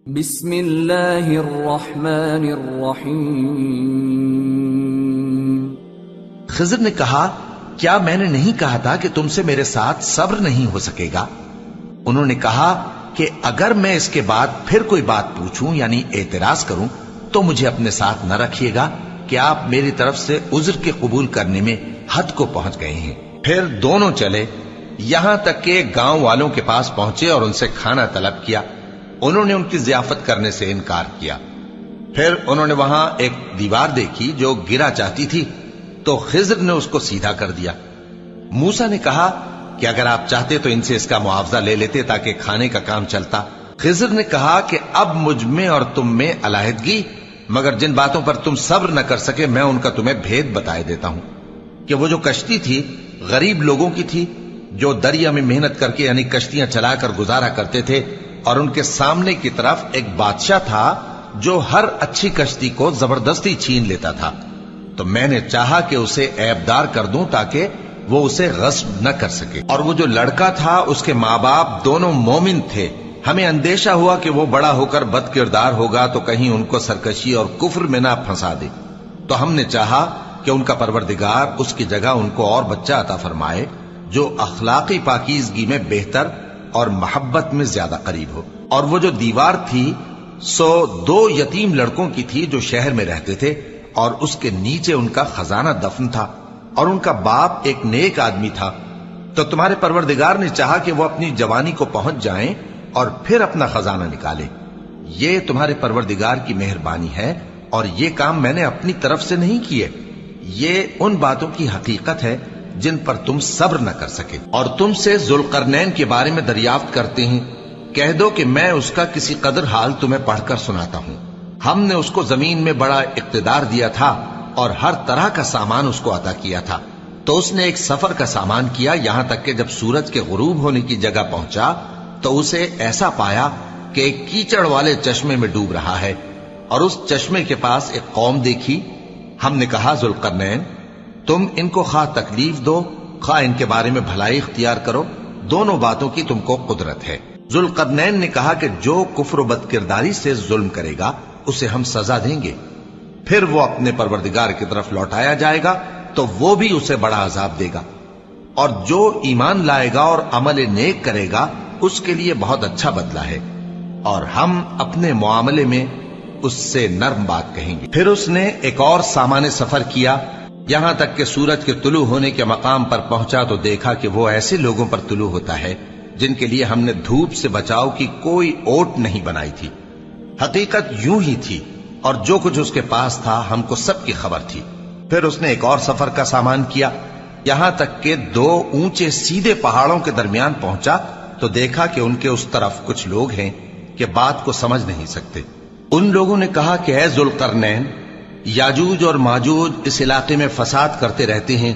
بسم اللہ الرحمن الرحیم۔ خضر نے کہا، کیا میں نے نہیں کہا تھا کہ تم سے میرے ساتھ صبر نہیں ہو سکے گا؟ انہوں نے کہا کہ اگر میں اس کے بعد پھر کوئی بات پوچھوں یعنی اعتراض کروں تو مجھے اپنے ساتھ نہ رکھیے گا کہ آپ میری طرف سے عذر کے قبول کرنے میں حد کو پہنچ گئے ہیں۔ پھر دونوں چلے، یہاں تک کہ گاؤں والوں کے پاس پہنچے اور ان سے کھانا طلب کیا۔ انہوں نے ان کی ضیافت کرنے سے انکار کیا۔ پھر انہوں نے وہاں ایک دیوار دیکھی جو گرا چاہتی تھی، تو خضر نے اس کو سیدھا کر دیا۔ موسیٰ نے کہا کہ اگر آپ چاہتے تو ان سے اس کا معاوضہ لے لیتے تاکہ کھانے کا کام چلتا۔ خضر نے کہا کہ اب مجھ میں اور تم میں علیحدگی، مگر جن باتوں پر تم صبر نہ کر سکے میں ان کا تمہیں بھید بتائے دیتا ہوں کہ وہ جو کشتی تھی غریب لوگوں کی تھی جو دریا میں محنت کر کے یعنی کشتیاں چلا کر گزارا کرتے تھے، اور ان کے سامنے کی طرف ایک بادشاہ تھا جو ہر اچھی کشتی کو زبردستی چھین لیتا تھا۔ تو میں نے چاہا کہ اسے عیبدار کر دوں تاکہ وہ اسے غصب نہ کر سکے، اور وہ جو لڑکا تھا اس کے ماں باپ دونوں مومن تھے۔ ہمیں اندیشہ ہوا کہ وہ بڑا ہو کر بد کردار ہوگا تو کہیں ان کو سرکشی اور کفر میں نہ پھنسا دے، تو ہم نے چاہا کہ ان کا پروردگار اس کی جگہ ان کو اور بچہ عطا فرمائے جو اخلاقی پاکیزگی میں بہتر اور محبت میں زیادہ قریب ہو۔ اور وہ جو دیوار تھی سو 2 یتیم لڑکوں کی تھی جو شہر میں رہتے تھے، اور اس کے نیچے ان کا خزانہ دفن تھا، اور ان کا باپ ایک نیک آدمی تھا۔ تو تمہارے پروردگار نے چاہا کہ وہ اپنی جوانی کو پہنچ جائیں اور پھر اپنا خزانہ نکالے۔ یہ تمہارے پروردگار کی مہربانی ہے، اور یہ کام میں نے اپنی طرف سے نہیں کیے، یہ ان باتوں کی حقیقت ہے جن پر تم صبر نہ کر سکے۔ اور تم سے ذوالقرنین کے بارے میں دریافت کرتے ہیں، کہہ دو کہ میں اس کا کسی قدر حال تمہیں پڑھ کر سناتا ہوں۔ ہم نے اس کو زمین میں بڑا اقتدار دیا تھا اور ہر طرح کا سامان اس کو عطا کیا تھا۔ تو اس نے ایک سفر کا سامان کیا، یہاں تک کہ جب سورج کے غروب ہونے کی جگہ پہنچا تو اسے ایسا پایا کہ ایک کیچڑ والے چشمے میں ڈوب رہا ہے، اور اس چشمے کے پاس ایک قوم دیکھی۔ ہم نے کہا، ذوالقرنین، تم ان کو خواہ تکلیف دو خواہ ان کے بارے میں بھلائی اختیار کرو، دونوں باتوں کی تم کو قدرت ہے۔ ذوالقرنین نے کہا کہ جو کفر و بد کرداری سے ظلم کرے گا اسے ہم سزا دیں گے، پھر وہ اپنے پروردگار کی طرف لوٹایا جائے گا تو وہ بھی اسے بڑا عذاب دے گا، اور جو ایمان لائے گا اور عمل نیک کرے گا اس کے لیے بہت اچھا بدلہ ہے، اور ہم اپنے معاملے میں اس سے نرم بات کہیں گے۔ پھر اس نے ایک اور سامان سفر کیا، یہاں تک کہ سورج کے طلوع ہونے کے مقام پر پہنچا تو دیکھا کہ وہ ایسے لوگوں پر طلوع ہوتا ہے جن کے لیے ہم نے دھوپ سے بچاؤ کی کوئی اوٹ نہیں بنائی تھی۔ حقیقت یوں ہی تھی، اور جو کچھ اس کے پاس تھا ہم کو سب کی خبر تھی۔ پھر اس نے ایک اور سفر کا سامان کیا، یہاں تک کہ 2 اونچے سیدھے پہاڑوں کے درمیان پہنچا تو دیکھا کہ ان کے اس طرف کچھ لوگ ہیں کہ بات کو سمجھ نہیں سکتے۔ ان لوگوں نے کہا کہ اے ذوالقرنین، یاجوج اور ماجوج اس علاقے میں فساد کرتے رہتے ہیں،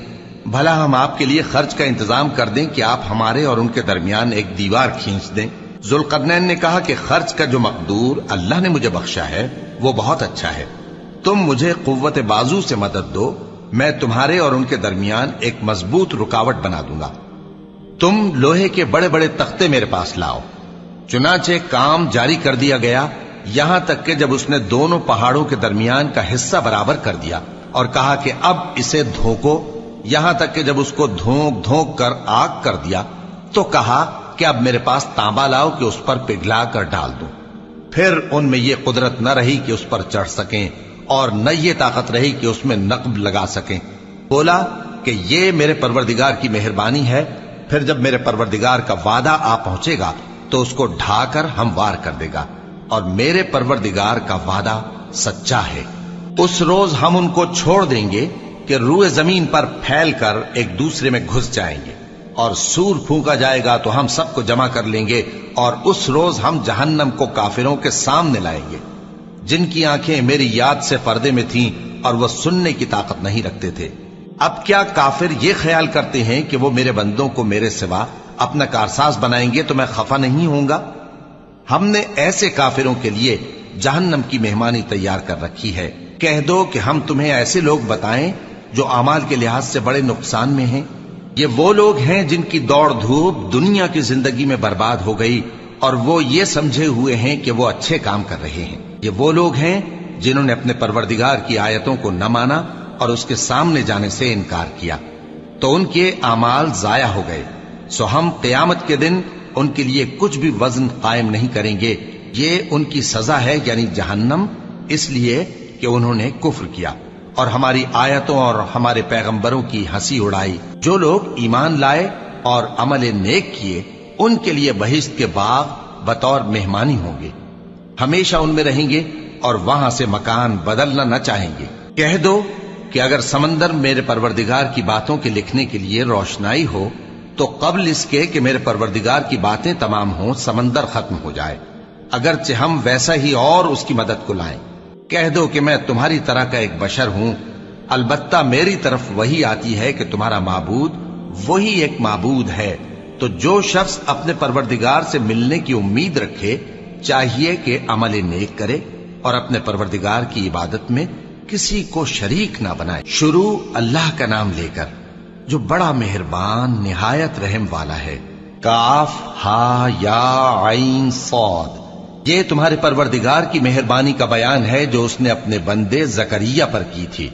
بھلا ہم آپ کے لیے خرچ کا انتظام کر دیں کہ آپ ہمارے اور ان کے درمیان ایک دیوار کھینچ دیں۔ ذوالقرنین نے کہا کہ خرچ کا جو مقدور اللہ نے مجھے بخشا ہے وہ بہت اچھا ہے، تم مجھے قوت بازو سے مدد دو، میں تمہارے اور ان کے درمیان ایک مضبوط رکاوٹ بنا دوں گا۔ تم لوہے کے بڑے بڑے تختے میرے پاس لاؤ۔ چنانچہ کام جاری کر دیا گیا، یہاں تک کہ جب اس نے دونوں پہاڑوں کے درمیان کا حصہ برابر کر دیا اور کہا کہ اب اسے دھوکو، یہاں تک کہ جب اس کو دھونک دھونک کر آگ کر دیا تو کہا کہ اب میرے پاس تانبا لاؤ کہ اس پر پگھلا کر ڈال دوں۔ پھر ان میں یہ قدرت نہ رہی کہ اس پر چڑھ سکیں، اور نہ یہ طاقت رہی کہ اس میں نقب لگا سکیں۔ بولا کہ یہ میرے پروردگار کی مہربانی ہے، پھر جب میرے پروردگار کا وعدہ آ پہنچے گا تو اس کو ڈھا کر ہموار کر دے گا، اور میرے پروردگار کا وعدہ سچا ہے۔ اس روز ہم ان کو چھوڑ دیں گے کہ روئے زمین پر پھیل کر ایک دوسرے میں گھس جائیں گے، اور سور پھونکا جائے گا تو ہم سب کو جمع کر لیں گے، اور اس روز ہم جہنم کو کافروں کے سامنے لائیں گے جن کی آنکھیں میری یاد سے پردے میں تھیں اور وہ سننے کی طاقت نہیں رکھتے تھے۔ اب کیا کافر یہ خیال کرتے ہیں کہ وہ میرے بندوں کو میرے سوا اپنا کارساز بنائیں گے تو میں خفا نہیں ہوں گا؟ ہم نے ایسے کافروں کے لیے جہنم کی مہمانی تیار کر رکھی ہے۔ کہہ دو کہ ہم تمہیں ایسے لوگ بتائیں جو اعمال کے لحاظ سے بڑے نقصان میں ہیں۔ یہ وہ لوگ ہیں جن کی دوڑ دھوپ دنیا کی زندگی میں برباد ہو گئی اور وہ یہ سمجھے ہوئے ہیں کہ وہ اچھے کام کر رہے ہیں۔ یہ وہ لوگ ہیں جنہوں نے اپنے پروردگار کی آیتوں کو نہ مانا اور اس کے سامنے جانے سے انکار کیا، تو ان کے اعمال ضائع ہو گئے۔ سو ہم قیامت کے دن ان کے لیے کچھ بھی وزن قائم نہیں کریں گے۔ یہ ان کی سزا ہے، یعنی جہنم، اس لیے کہ انہوں نے کفر کیا اور ہماری آیتوں اور ہمارے پیغمبروں کی ہنسی اڑائی۔ جو لوگ ایمان لائے اور عمل نیک کیے، ان کے لیے بہشت کے باغ بطور مہمانی ہوں گے، ہمیشہ ان میں رہیں گے اور وہاں سے مکان بدلنا نہ چاہیں گے۔ کہہ دو کہ اگر سمندر میرے پروردگار کی باتوں کے لکھنے کے لیے روشنائی ہو تو قبل اس کے کہ میرے پروردگار کی باتیں تمام ہوں سمندر ختم ہو جائے، اگرچہ ہم ویسا ہی اور اس کی مدد کو لائیں۔ کہہ دو کہ میں تمہاری طرح کا ایک بشر ہوں، البتہ میری طرف وہی آتی ہے کہ تمہارا معبود وہی ایک معبود ہے۔ تو جو شخص اپنے پروردگار سے ملنے کی امید رکھے چاہیے کہ عمل نیک کرے اور اپنے پروردگار کی عبادت میں کسی کو شریک نہ بنائے۔ شروع اللہ کا نام لے کر جو بڑا مہربان نہایت رحم والا ہے۔ کاف ہا یا عین صاد، یہ تمہارے پروردگار کی مہربانی کا بیان ہے جو اس نے اپنے بندے زکریا پر کی تھی،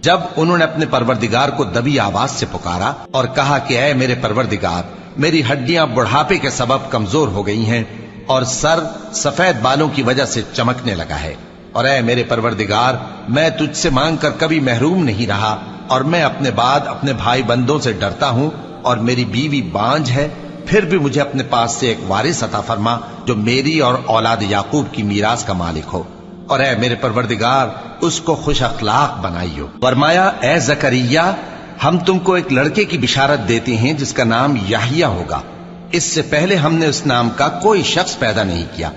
جب انہوں نے اپنے پروردگار کو دبی آواز سے پکارا اور کہا کہ اے میرے پروردگار، میری ہڈیاں بڑھاپے کے سبب کمزور ہو گئی ہیں اور سر سفید بالوں کی وجہ سے چمکنے لگا ہے، اور اے میرے پروردگار، میں تجھ سے مانگ کر کبھی محروم نہیں رہا، اور میں اپنے بعد اپنے بھائی بندوں سے ڈرتا ہوں، اور میری بیوی بانجھ ہے، پھر بھی مجھے اپنے پاس سے ایک وارث عطا فرما جو میری اور اولاد یعقوب کی میراث کا مالک ہو، اور اے میرے پروردگار اس کو خوش اخلاق بنائیو۔ فرمایا اے زکریا، ہم تم کو ایک لڑکے کی بشارت دیتے ہیں جس کا نام یحییٰ ہوگا، اس سے پہلے ہم نے اس نام کا کوئی شخص پیدا نہیں کیا۔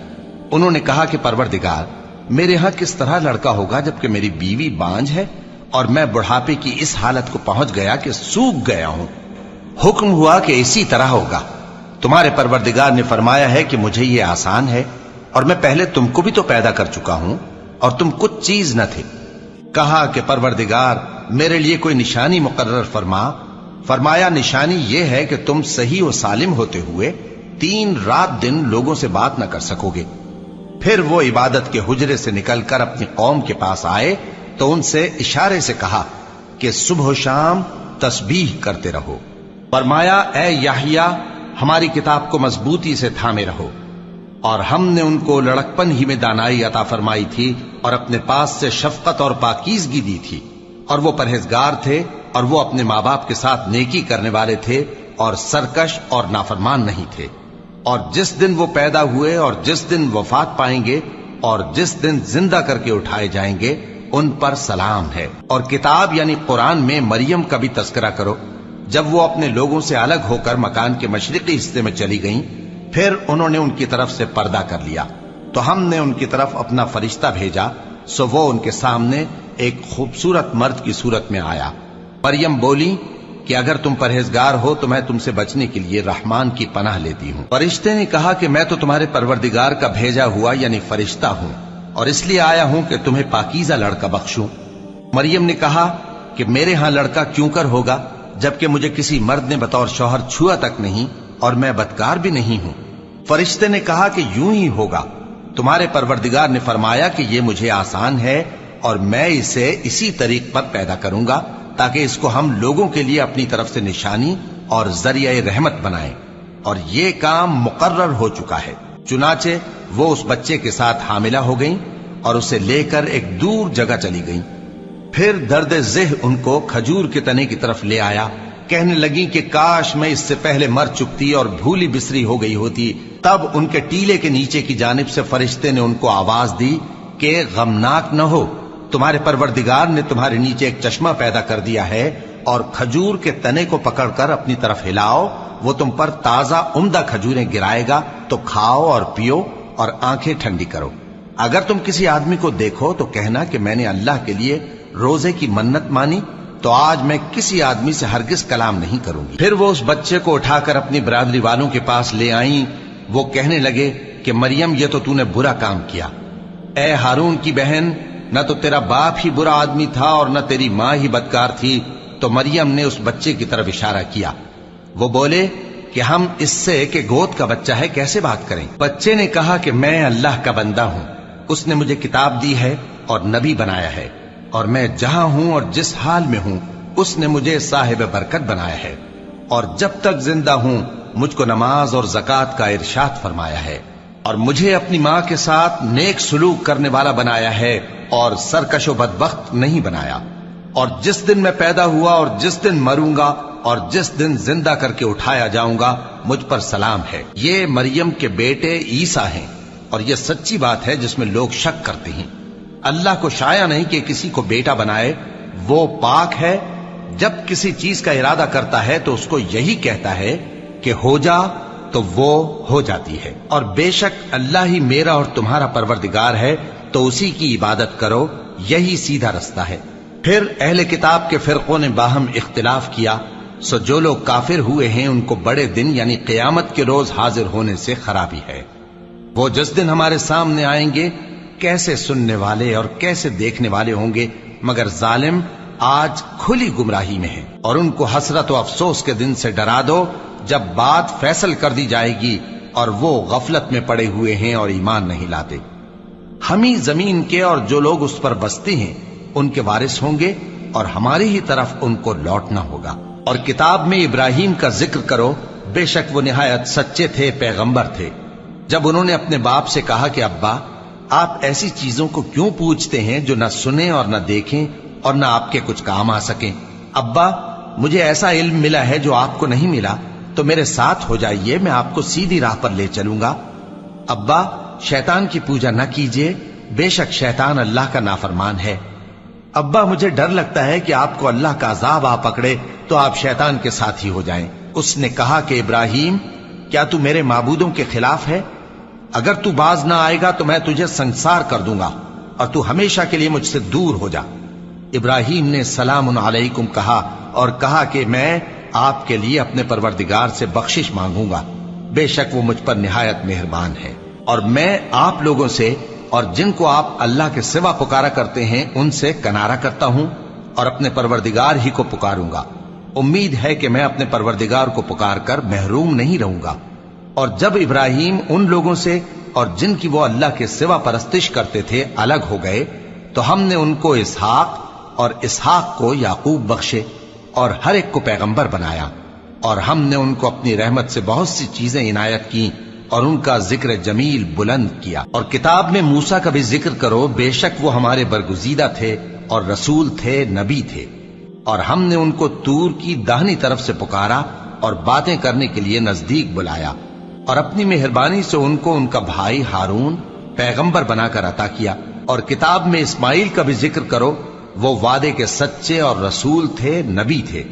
انہوں نے کہا کہ پروردگار، میرے ہاں کس طرح لڑکا ہوگا جبکہ میری بیوی بانجھ ہے اور میں بڑھاپے کی اس حالت کو پہنچ گیا کہ سوکھ گیا ہوں۔ حکم ہوا کہ اسی طرح ہوگا۔ تمہارے پروردگار نے فرمایا ہے کہ مجھے یہ آسان ہے، اور میں پہلے تم کو بھی تو پیدا کر چکا ہوں اور تم کچھ چیز نہ تھے۔ کہا کہ پروردگار میرے لیے کوئی نشانی مقرر فرما۔ فرمایا نشانی یہ ہے کہ تم صحیح و سالم ہوتے ہوئے 3 رات دن لوگوں سے بات نہ کر سکو گے۔ پھر وہ عبادت کے حجرے سے نکل کر اپنی قوم کے پاس آئے تو ان سے اشارے سے کہا کہ صبح و شام تسبیح کرتے رہو۔ فرمایا اے یحییٰ، ہماری کتاب کو مضبوطی سے تھامے رہو، اور ہم نے ان کو لڑکپن ہی میں دانائی عطا فرمائی تھی اور اپنے پاس سے شفقت اور پاکیزگی دی تھی، اور وہ پرہیزگار تھے اور وہ اپنے ماں باپ کے ساتھ نیکی کرنے والے تھے اور سرکش اور نافرمان نہیں تھے۔ اور جس دن وہ پیدا ہوئے اور جس دن وفات پائیں گے اور جس دن زندہ کر کے اٹھائے جائیں گے ان پر سلام ہے۔ اور کتاب یعنی قرآن میں مریم کا بھی تذکرہ کرو، جب وہ اپنے لوگوں سے الگ ہو کر مکان کے مشرقی حصے میں چلی گئیں، پھر انہوں نے ان کی طرف سے پردہ کر لیا، تو ہم نے ان کی طرف اپنا فرشتہ بھیجا، سو وہ ان کے سامنے ایک خوبصورت مرد کی صورت میں آیا۔ مریم بولی کہ اگر تم پرہیزگار ہو تو میں تم سے بچنے کے لیے رحمان کی پناہ لیتی ہوں۔ فرشتے نے کہا کہ میں تو تمہارے پروردگار کا بھیجا ہوا یعنی فرشتہ ہوں، اور اس لیے آیا ہوں کہ تمہیں پاکیزہ لڑکا بخشوں۔ مریم نے کہا کہ میرے ہاں لڑکا کیوں کر ہوگا جبکہ مجھے کسی مرد نے بطور شوہر چھوا تک نہیں اور میں بدکار بھی نہیں ہوں۔ فرشتے نے کہا کہ یوں ہی ہوگا، تمہارے پروردگار نے فرمایا کہ یہ مجھے آسان ہے اور میں اسے اسی طریق پر پیدا کروں گا تاکہ اس کو ہم لوگوں کے لیے اپنی طرف سے نشانی اور ذریعہ رحمت بنائیں، اور یہ کام مقرر ہو چکا ہے۔ چنانچہ وہ اس بچے کے ساتھ حاملہ ہو گئیں اور اسے لے کر ایک دور جگہ چلی گئیں۔ پھر درد ذہ ان کو کھجور کے تنے کی طرف لے آیا، کہنے لگی کہ کاش میں اس سے پہلے مر چکتی اور بھولی بسری ہو گئی ہوتی۔ تب ان کے ٹیلے کے نیچے کی جانب سے فرشتے نے ان کو آواز دی کہ غمناک نہ ہو، تمہارے پروردگار نے تمہارے نیچے ایک چشمہ پیدا کر دیا ہے، اور کھجور کے تنے کو پکڑ کر اپنی طرف ہلاؤ، وہ تم پر تازہ عمدہ کھجوریں گرائے گا، تو کھاؤ اور پیو اور آنکھیں ٹھنڈی کرو۔ اگر تم کسی آدمی کو دیکھو تو کہنا کہ میں نے اللہ کے لیے روزے کی منت مانی، تو آج میں کسی آدمی سے ہرگز کلام نہیں کروں گی۔ پھر وہ اس بچے کو اٹھا کر اپنی برادری والوں کے پاس لے آئیں۔ وہ کہنے لگے کہ مریم یہ تو نے برا کام کیا، اے ہارون کی بہن، نہ تو تیرا باپ ہی برا آدمی تھا اور نہ تیری ماں ہی بدکار تھی۔ تو مریم نے اس بچے کی طرف اشارہ کیا۔ وہ بولے کہ ہم اس سے کہ گود کا بچہ ہے کیسے بات کریں؟ بچے نے کہا کہ میں اللہ کا بندہ ہوں، اس نے مجھے کتاب دی ہے اور نبی بنایا ہے، اور میں جہاں ہوں اور جس حال میں ہوں اس نے مجھے صاحب برکت بنایا ہے، اور جب تک زندہ ہوں مجھ کو نماز اور زکوٰۃ کا ارشاد فرمایا ہے، اور مجھے اپنی ماں کے ساتھ نیک سلوک کرنے والا بنایا ہے اور سرکش و بدبخت نہیں بنایا، اور جس دن میں پیدا ہوا اور جس دن مروں گا اور جس دن زندہ کر کے اٹھایا جاؤں گا مجھ پر سلام ہے۔ یہ مریم کے بیٹے عیسیٰ ہیں، اور یہ سچی بات ہے جس میں لوگ شک کرتے ہیں۔ اللہ کو شایع نہیں کہ کسی کو بیٹا بنائے، وہ پاک ہے، جب کسی چیز کا ارادہ کرتا ہے تو اس کو یہی کہتا ہے کہ ہو جا تو وہ ہو جاتی ہے، اور بے شک اللہ ہی میرا اور تمہارا پروردگار ہے، تو اسی کی عبادت کرو، یہی سیدھا رستہ ہے۔ پھر اہل کتاب کے فرقوں نے باہم اختلاف کیا، سو جو لوگ کافر ہوئے ہیں ان کو بڑے دن یعنی قیامت کے روز حاضر ہونے سے خرابی ہے۔ وہ جس دن ہمارے سامنے آئیں گے کیسے سننے والے اور کیسے دیکھنے والے ہوں گے، مگر ظالم آج کھلی گمراہی میں ہے۔ اور ان کو حسرت و افسوس کے دن سے ڈرا دو جب بات فیصل کر دی جائے گی اور وہ غفلت میں پڑے ہوئے ہیں اور ایمان نہیں لاتے۔ ہم ہی زمین کے اور جو لوگ اس پر بستے ہیں ان کے وارث ہوں گے، اور ہماری ہی طرف ان کو لوٹنا ہوگا۔ اور کتاب میں ابراہیم کا ذکر کرو، بے شک وہ نہایت سچے تھے، پیغمبر تھے۔ جب انہوں نے اپنے باپ سے کہا کہ ابا آپ ایسی چیزوں کو کیوں پوچھتے ہیں جو نہ سنیں اور نہ دیکھیں اور نہ آپ کے کچھ کام آ سکیں؟ ابا مجھے ایسا علم ملا ہے جو آپ کو نہیں ملا، تو میرے ساتھ ہو جائیے، میں آپ کو سیدھی راہ پر لے چلوں گا۔ ابا شیطان کی پوجا نہ کیجیے، بے شک شیطان اللہ کا نافرمان ہے۔ ابا مجھے ڈر لگتا ہے کہ آپ کو اللہ کا عذاب آ پکڑے تو آپ شیطان کے ساتھی ہو جائیں۔ اس نے کہا کہ ابراہیم کیا تو میرے معبودوں کے خلاف ہے؟ اگر تو باز نہ آئے گا تو میں تجھے سنسار کر دوں گا اور تو ہمیشہ کے لیے مجھ سے دور ہو جا۔ ابراہیم نے سلام علیکم کہا اور کہا کہ میں آپ کے لیے اپنے پروردگار سے بخشش مانگوں گا، بے شک وہ مجھ پر نہایت مہربان ہے، اور میں آپ لوگوں سے اور جن کو آپ اللہ کے سوا پکارا کرتے ہیں ان سے کنارہ کرتا ہوں اور اپنے پروردگار ہی کو پکاروں گا۔ امید ہے کہ میں اپنے پروردگار کو پکار کر محروم نہیں رہوں گا۔ اور جب ابراہیم ان لوگوں سے اور جن کی وہ اللہ کے سوا پرستش کرتے تھے الگ ہو گئے تو ہم نے ان کو اسحاق اور اسحاق کو یعقوب بخشے اور ہر ایک کو پیغمبر بنایا، اور ہم نے ان کو اپنی رحمت سے بہت سی چیزیں عنایت کی اور ان کا ذکر جمیل بلند کیا۔ اور کتاب میں موسیٰ کا بھی ذکر کرو، بے شک وہ ہمارے برگزیدہ تھے اور رسول تھے، نبی تھے، اور ہم نے ان کو طور کی داہنی طرف سے پکارا اور باتیں کرنے کے لیے نزدیک بلایا، اور اپنی مہربانی سے ان کو ان کا بھائی ہارون پیغمبر بنا کر عطا کیا۔ اور کتاب میں اسماعیل کا بھی ذکر کرو، وہ وعدے کے سچے اور رسول تھے، نبی تھے،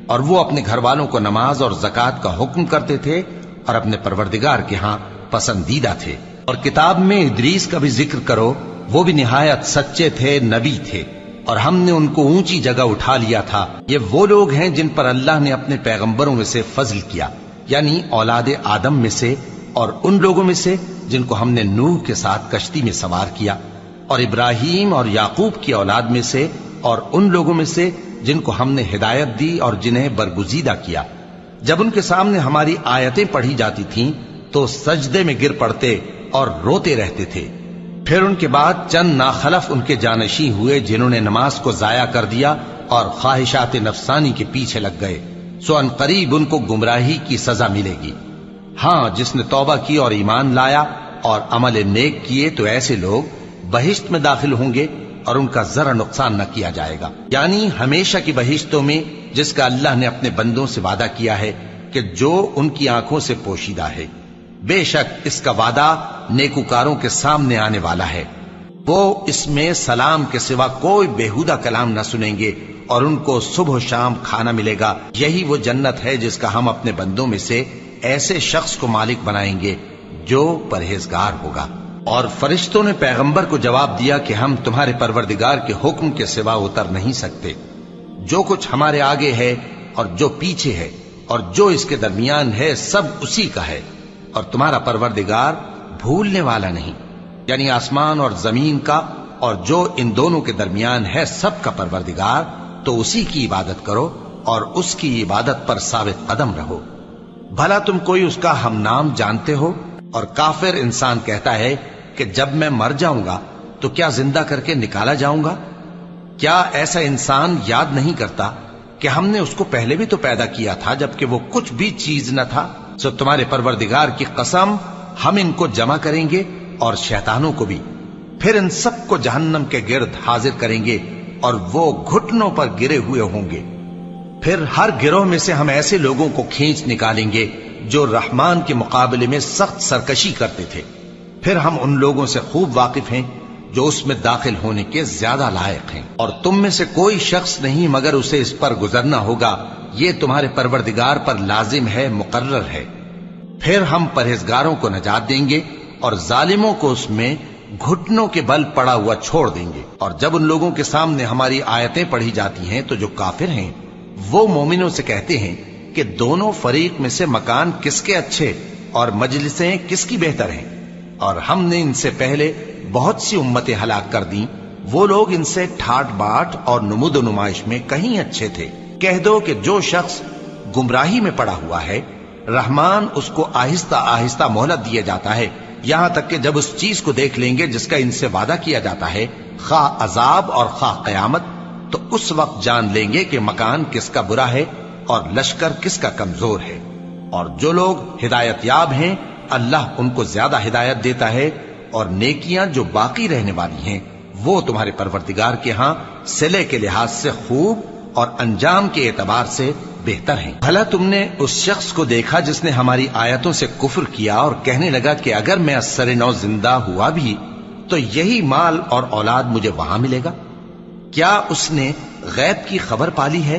اور وہ اپنے گھر والوں کو نماز اور زکوٰۃ کا حکم کرتے تھے اور اپنے پروردگار کے ہاں پسندیدہ تھے۔ اور کتاب میں ادریس کا بھی ذکر کرو، وہ بھی نہایت سچے تھے، نبی تھے، اور ہم نے ان کو اونچی جگہ اٹھا لیا تھا۔ یہ وہ لوگ ہیں جن پر اللہ نے اپنے پیغمبروں میں سے فضل کیا، یعنی اولاد آدم میں سے، اور ان لوگوں میں سے جن کو ہم نے نوح کے ساتھ کشتی میں سوار کیا، اور ابراہیم اور یعقوب کی اولاد میں سے، اور ان لوگوں میں سے جن کو ہم نے ہدایت دی اور جنہیں برگزیدہ کیا۔ جب ان کے سامنے ہماری آیتیں پڑھی جاتی تھیں تو سجدے میں گر پڑتے اور روتے رہتے تھے۔ پھر ان کے بعد چند ناخلف ان کے جانشین ہوئے جنہوں نے نماز کو ضائع کر دیا اور خواہشات نفسانی کے پیچھے لگ گئے، سو ان قریب ان کو گمراہی کی سزا ملے گی۔ ہاں جس نے توبہ کی اور ایمان لایا اور عمل نیک کیے تو ایسے لوگ بہشت میں داخل ہوں گے اور ان کا ذرا نقصان نہ کیا جائے گا، یعنی ہمیشہ کی بہشتوں میں جس کا اللہ نے اپنے بندوں سے وعدہ کیا ہے کہ جو ان کی آنکھوں سے پوشیدہ ہے۔ بے شک اس کا وعدہ نیکوکاروں کے سامنے آنے والا ہے، وہ اس میں سلام کے سوا کوئی بیہودہ کلام نہ سنیں گے اور ان کو صبح و شام کھانا ملے گا۔ یہی وہ جنت ہے جس کا ہم اپنے بندوں میں سے ایسے شخص کو مالک بنائیں گے جو پرہیزگار ہوگا۔ اور فرشتوں نے پیغمبر کو جواب دیا کہ ہم تمہارے پروردگار کے حکم کے سوا اتر نہیں سکتے، جو کچھ ہمارے آگے ہے اور جو پیچھے ہے اور جو اس کے درمیان ہے سب اسی کا ہے، اور تمہارا پروردگار بھولنے والا نہیں، یعنی آسمان اور زمین کا اور جو ان دونوں کے درمیان ہے سب کا پروردگار، تو اسی کی عبادت کرو اور اس کی عبادت پر ثابت قدم رہو۔ بھلا تم کوئی اس کا ہم نام جانتے ہو؟ اور کافر انسان کہتا ہے کہ جب میں مر جاؤں گا تو کیا زندہ کر کے نکالا جاؤں گا؟ کیا ایسا انسان یاد نہیں کرتا کہ ہم نے اس کو پہلے بھی تو پیدا کیا تھا جبکہ وہ کچھ بھی چیز نہ تھا؟ سو تمہارے پروردگار کی قسم ہم ان کو جمع کریں گے اور شیطانوں کو بھی، پھر ان سب کو جہنم کے گرد حاضر کریں گے اور وہ گھٹنوں پر گرے ہوئے ہوں گے۔ پھر ہر گروہ میں سے ہم ایسے لوگوں کو کھینچ نکالیں گے جو رحمان کے مقابلے میں سخت سرکشی کرتے تھے، پھر ہم ان لوگوں سے خوب واقف ہیں جو اس میں داخل ہونے کے زیادہ لائق ہیں، اور تم میں سے کوئی شخص نہیں مگر اسے اس پر گزرنا ہوگا، یہ تمہارے پروردگار پر لازم ہے، مقرر ہے۔ پھر ہم پرہیزگاروں کو نجات دیں گے اور ظالموں کو اس میں گھٹنوں کے بل پڑا ہوا چھوڑ دیں گے۔ اور جب ان لوگوں کے سامنے ہماری آیتیں پڑھی جاتی ہیں تو جو کافر ہیں وہ مومنوں سے کہتے ہیں کہ دونوں فریق میں سے مکان کس کے اچھے اور مجلسیں کس کی بہتر ہیں، اور ہم نے ان سے پہلے بہت سی امتیں ہلاک کر دیں، وہ لوگ ان سے ٹھاٹ باٹ اور نمود و نمائش میں کہیں اچھے تھے۔ کہہ دو کہ جو شخص گمراہی میں پڑا ہوا ہے رحمان اس کو آہستہ آہستہ مہلت دیا جاتا ہے، یہاں تک کہ جب اس چیز کو دیکھ لیں گے جس کا ان سے وعدہ کیا جاتا ہے، خواہ عذاب اور خواہ قیامت، تو اس وقت جان لیں گے کہ مکان کس کا برا ہے اور لشکر کس کا کمزور ہے۔ اور جو لوگ ہدایت یاب ہیں اللہ ان کو زیادہ ہدایت دیتا ہے، اور نیکیاں جو باقی رہنے والی ہیں وہ تمہارے پروردگار کے ہاں صلے کے لحاظ سے خوب اور انجام کے اعتبار سے بہتر ہیں۔ بھلا تم نے اس شخص کو دیکھا جس نے ہماری آیتوں سے کفر کیا اور کہنے لگا کہ اگر میں اثر نو زندہ ہوا بھی تو یہی مال اور اولاد مجھے وہاں ملے گا؟ کیا اس نے غیب کی خبر پالی ہے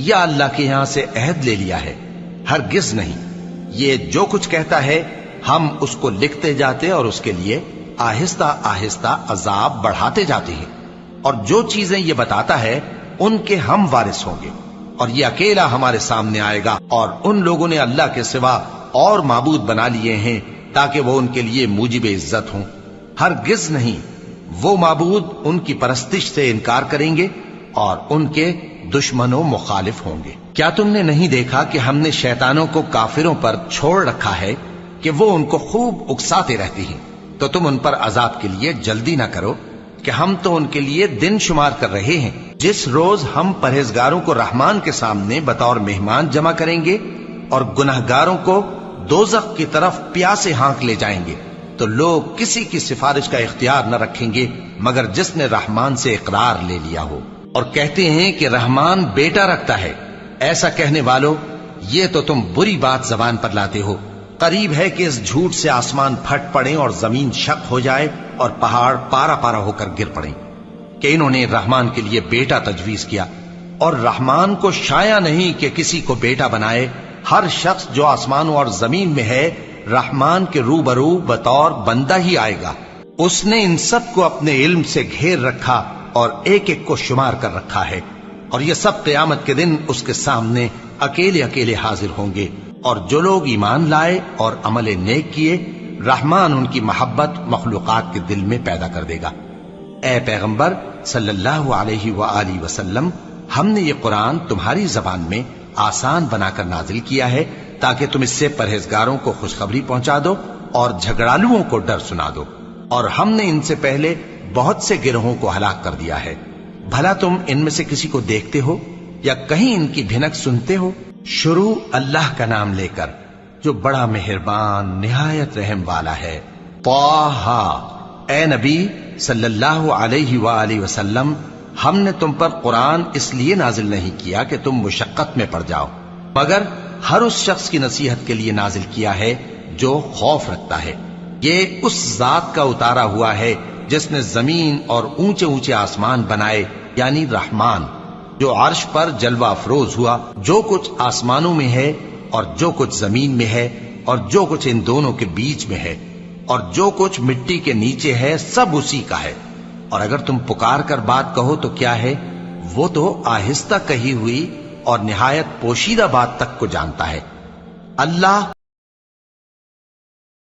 یا اللہ کے یہاں سے عہد لے لیا ہے؟ ہرگز نہیں، یہ جو کچھ کہتا ہے ہم اس کو لکھتے جاتے اور اس کے لیے آہستہ آہستہ عذاب بڑھاتے جاتے ہیں، اور جو چیزیں یہ بتاتا ہے ان کے ہم وارث ہوں گے، اور یہ اکیلا ہمارے سامنے آئے گا۔ اور ان لوگوں نے اللہ کے سوا اور معبود بنا لیے ہیں تاکہ وہ ان کے لیے موجب عزت ہوں، ہرگز نہیں، وہ معبود ان کی پرستش سے انکار کریں گے اور ان کے دشمن و مخالف ہوں گے۔ کیا تم نے نہیں دیکھا کہ ہم نے شیطانوں کو کافروں پر چھوڑ رکھا ہے کہ وہ ان کو خوب اکساتے رہتے ہیں؟ تو تم ان پر عذاب کے لیے جلدی نہ کرو کہ ہم تو ان کے لیے دن شمار کر رہے ہیں۔ جس روز ہم پرہیزگاروں کو رحمان کے سامنے بطور مہمان جمع کریں گے اور گناہگاروں کو دوزخ کی طرف پیاسے ہانک لے جائیں گے، تو لوگ کسی کی سفارش کا اختیار نہ رکھیں گے مگر جس نے رحمان سے اقرار لے لیا ہو، اور کہتے ہیں کہ رحمان بیٹا رکھتا ہے۔ ایسا کہنے والوں، یہ تو تم بری بات زبان پر لاتے ہو۔ قریب ہے کہ اس جھوٹ سے آسمان پھٹ پڑیں اور زمین شق ہو جائے اور پہاڑ پارا پارا ہو کر گر پڑیں کہ انہوں نے رحمان کے لیے بیٹا تجویز کیا، اور رحمان کو شایع نہیں کہ کسی کو بیٹا بنائے۔ ہر شخص جو آسمانوں اور زمین میں ہے رحمان کے روبرو بطور بندہ ہی آئے گا۔ اس نے ان سب کو اپنے علم سے گھیر رکھا اور ایک ایک کو شمار کر رکھا ہے، اور یہ سب قیامت کے دن اس کے سامنے اکیلے اکیلے حاضر ہوں گے۔ اور جو لوگ ایمان لائے اور عمل نیک کیے رحمان ان کی محبت مخلوقات کے دل میں پیدا کر دے گا۔ اے پیغمبر صلی اللہ علیہ وآلہ وسلم، ہم نے یہ قرآن تمہاری زبان میں آسان بنا کر نازل کیا ہے تاکہ تم اس سے پرہیزگاروں کو خوشخبری پہنچا دو اور جھگڑالوؤں کو ڈر سنا دو، اور ہم نے ان سے پہلے بہت سے گروہوں کو ہلاک کر دیا ہے۔ بھلا تم ان میں سے کسی کو دیکھتے ہو یا کہیں ان کی بھنک سنتے ہو؟ شروع اللہ کا نام لے کر جو بڑا مہربان نہایت رحم والا ہے۔ طٰہٰ، اے نبی صلی اللہ علیہ وآلہ وسلم، ہم نے تم پر قرآن اس لیے نازل نہیں کیا کہ تم مشقت میں پڑ جاؤ، مگر ہر اس شخص کی نصیحت کے لیے نازل کیا ہے جو خوف رکھتا ہے۔ یہ اس ذات کا اتارا ہوا ہے جس نے زمین اور اونچے اونچے آسمان بنائے، یعنی رحمان، جو عرش پر جلوہ افروز ہوا۔ جو کچھ آسمانوں میں ہے اور جو کچھ زمین میں ہے اور جو کچھ ان دونوں کے بیچ میں ہے اور جو کچھ مٹی کے نیچے ہے، سب اسی کا ہے۔ اور اگر تم پکار کر بات کہو تو کیا ہے، وہ تو آہستہ کہی ہوئی اور نہایت پوشیدہ بات تک کو جانتا ہے۔ اللہ